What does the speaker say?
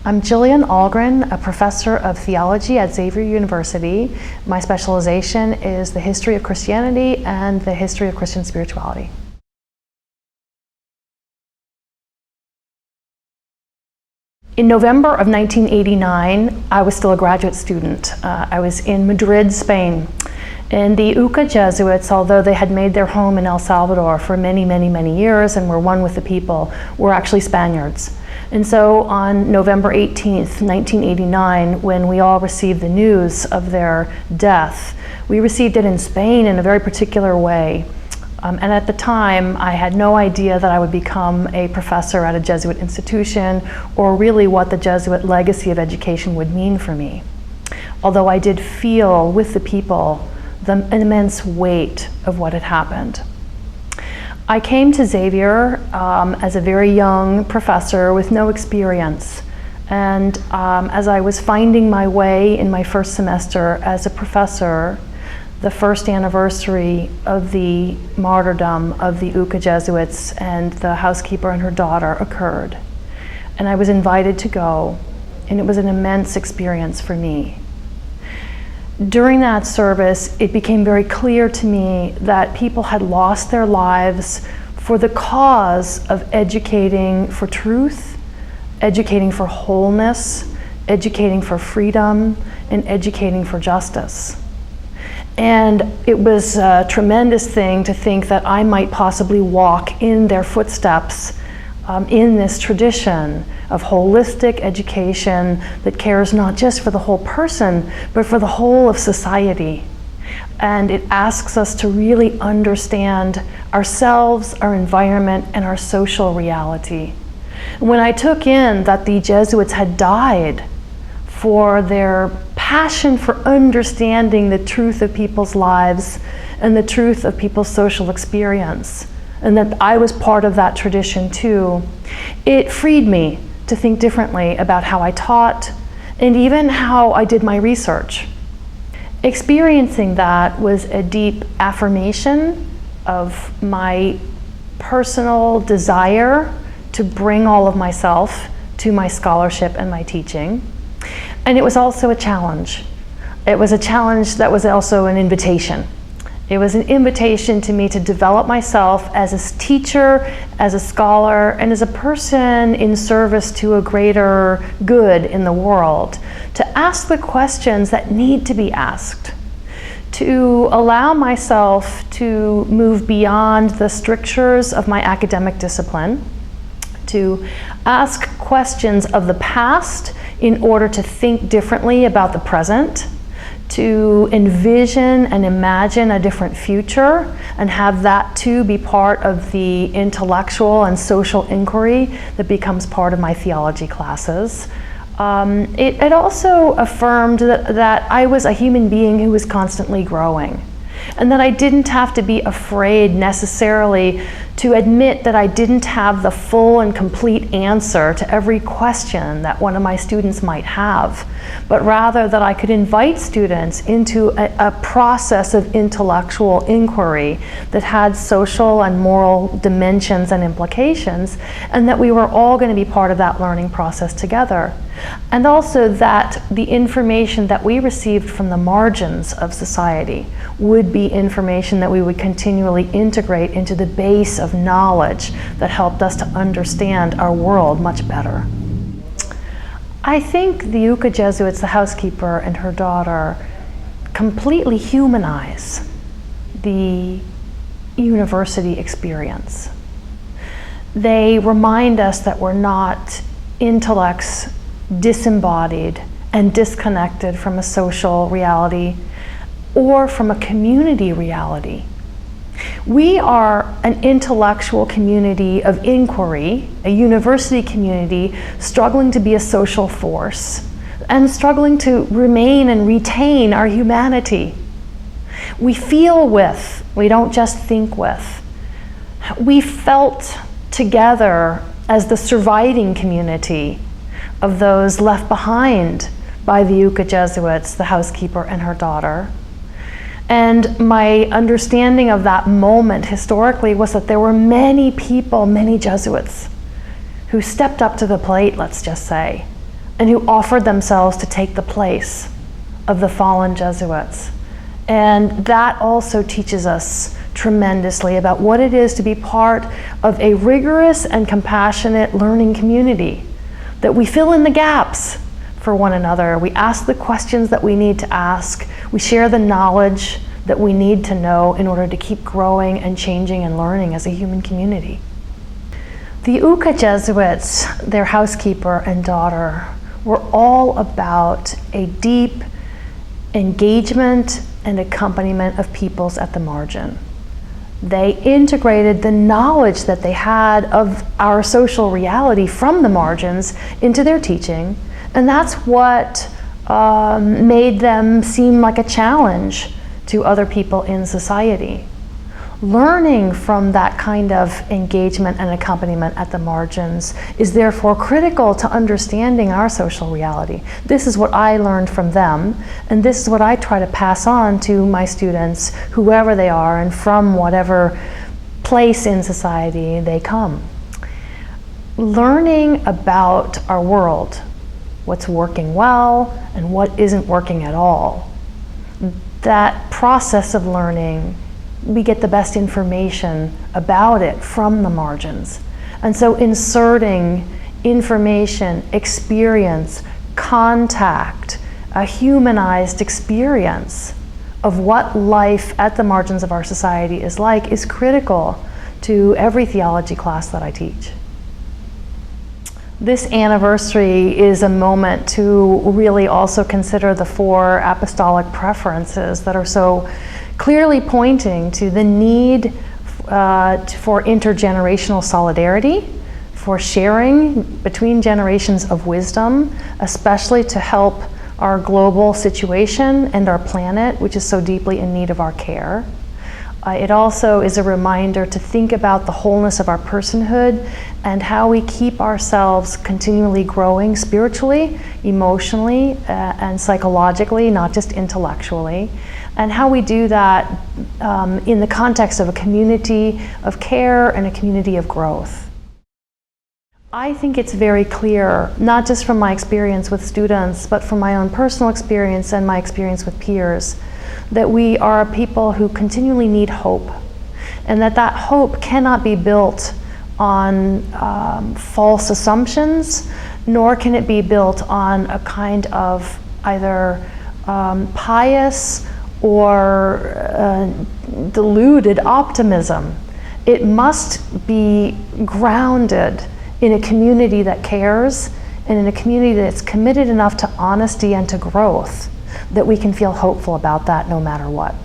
I'm Jillian Algren, a professor of theology at Xavier University. My specialization is the history of Christianity and the history of Christian spirituality. In November of 1989, I was still a graduate student. I was in Madrid, Spain. And the UCA Jesuits, although they had made their home in El Salvador for many, many, many years and were one with the people, were actually Spaniards. And so on November 18th, 1989, when we all received the news of their death, we received it in Spain in a very particular way. And at the time, I had no idea that I would become a professor at a Jesuit institution or really what the Jesuit legacy of education would mean for me. Although I did feel with the people the immense weight of what had happened. I came to Xavier as a very young professor with no experience. And as I was finding my way in my first semester as a professor, the first anniversary of the martyrdom of the UCA Jesuits and the housekeeper and her daughter occurred. And I was invited to go, and it was an immense experience for me. During that service, it became very clear to me that people had lost their lives for the cause of educating for truth, educating for wholeness, educating for freedom, and educating for justice. And it was a tremendous thing to think that I might possibly walk in their footsteps in this tradition of holistic education that cares not just for the whole person, but for the whole of society. And it asks us to really understand ourselves, our environment, and our social reality. When I took in that the Jesuits had died for their passion for understanding the truth of people's lives and the truth of people's social experience, and that I was part of that tradition too, it freed me to think differently about how I taught and even how I did my research. Experiencing that was a deep affirmation of my personal desire to bring all of myself to my scholarship and my teaching. And it was also a challenge. It was a challenge that was also an invitation. It was an invitation to me to develop myself as a teacher, as a scholar, and as a person in service to a greater good in the world, to ask the questions that need to be asked, to allow myself to move beyond the strictures of my academic discipline, to ask questions of the past in order to think differently about the present, to envision and imagine a different future and have that too be part of the intellectual and social inquiry that becomes part of my theology classes. It also affirmed that I was a human being who was constantly growing, and that I didn't have to be afraid necessarily to admit that I didn't have the full and complete answer to every question that one of my students might have, but rather that I could invite students into a process of intellectual inquiry that had social and moral dimensions and implications, and that we were all going to be part of that learning process together. And also that the information that we received from the margins of society would be information that we would continually integrate into the base of knowledge that helped us to understand our world much better. I think the UCA Jesuits, the housekeeper and her daughter, completely humanize the university experience. They remind us that we're not intellects disembodied and disconnected from a social reality or from a community reality. We are an intellectual community of inquiry, a university community struggling to be a social force and struggling to remain and retain our humanity. We feel with, we don't just think with. We felt together as the surviving community of those left behind by the UCA Jesuits, the housekeeper and her daughter. And my understanding of that moment historically was that there were many people, many Jesuits, who stepped up to the plate, let's just say, and who offered themselves to take the place of the fallen Jesuits. And that also teaches us tremendously about what it is to be part of a rigorous and compassionate learning community, that we fill in the gaps for one another. We ask the questions that we need to ask. We share the knowledge that we need to know in order to keep growing and changing and learning as a human community. The UCA Jesuits, their housekeeper and daughter, were all about a deep engagement and accompaniment of peoples at the margin. They integrated the knowledge that they had of our social reality from the margins into their teaching, and that's what made them seem like a challenge to other people in society. Learning from that kind of engagement and accompaniment at the margins is therefore critical to understanding our social reality. This is what I learned from them, and this is what I try to pass on to my students, whoever they are and from whatever place in society they come. Learning about our world, what's working well and what isn't working at all. That process of learning, we get the best information about it from the margins. And so inserting information, experience, contact, a humanized experience of what life at the margins of our society is like is critical to every theology class that I teach. This anniversary is a moment to really also consider the 4 apostolic preferences that are so clearly pointing to the need for intergenerational solidarity, for sharing between generations of wisdom, especially to help our global situation and our planet, which is so deeply in need of our care. It also is a reminder to think about the wholeness of our personhood and how we keep ourselves continually growing spiritually, emotionally, and psychologically, not just intellectually, and how we do that in the context of a community of care and a community of growth. I think it's very clear, not just from my experience with students, but from my own personal experience and my experience with peers, that we are a people who continually need hope, and that hope cannot be built on false assumptions, nor can it be built on a kind of either pious or deluded optimism. It must be grounded in a community that cares and in a community that's committed enough to honesty and to growth that we can feel hopeful about that no matter what.